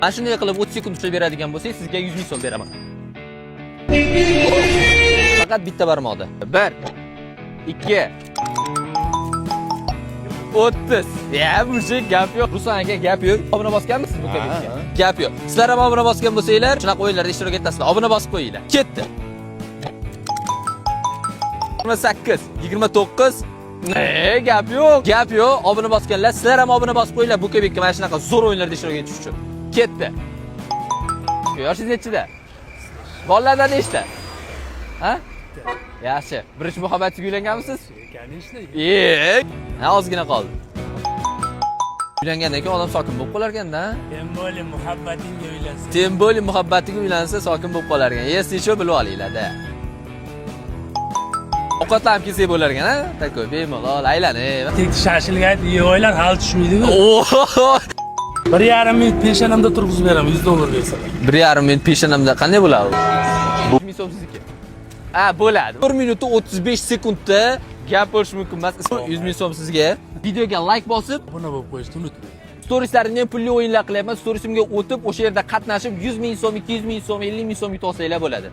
Mana shunday qilib 30 sekund ushlab beradigan bo'lsangiz, sizga 100 ming so'm beraman. Faqat bitta barmoqda. 1 2 30. Ya, bu şey gap yo'q. Ruslan aka gap yo'q. Obuna bosganmisiz bu kabinetga? Gap yo'q. Sizlar ham obuna bosgan bo'lsanglar, shunaqa o'yinlarda ishtirok etasizlar. Obuna bosib qo'yinglar. Ketdi. 28, 29. Gap yo'q. Gap yo'q. Obuna bosganlar, sizlar ham obuna bosib qo'yinglar bu kabinetga mana shunaqa zo'r o'yinlarda ishtirok etish uchun. Ketdi. Yoshingiz nechida? Bolalardan nechta? Ha? Yaxshi. Birinchi muhabbatga uylanganmisiz? Ha, ozgina qoldi. Uylangandan keyin odam sokin bo'lib qolar ekanda. Temboli muhabbatingga uylansa. Temboli muhabbatiga uylansa sokin bo'lib qolar ekan. Если что bilib olinglar-da. Ovqatlanib kelsak bo'lar ekan, ha? Takoy bemalol aylanib. Tek shashilga aytib, yegoylar hal tushmaydi-ku. 1,5 minut peshanamda turg'izib beraman, $100 bersa. 1,5 minut peshanamda qanday bo'ladi? Bu 100 ming so'm sizniki. Ha, bo'ladi. 1 minut 35 sekundda gap bo'lishi mumkin emas. 100 ming so'm sizga. Videoga like bosib, Buni bo'lib qo'yishni unutmang. Storieslarimni pulli o'yinlar qilyapman. Storiesimga o'tib, o'sha yerda qatnashib 100 ming so'm, 200 ming so'm, 50 ming so'm yutib olsanglar bo'ladi.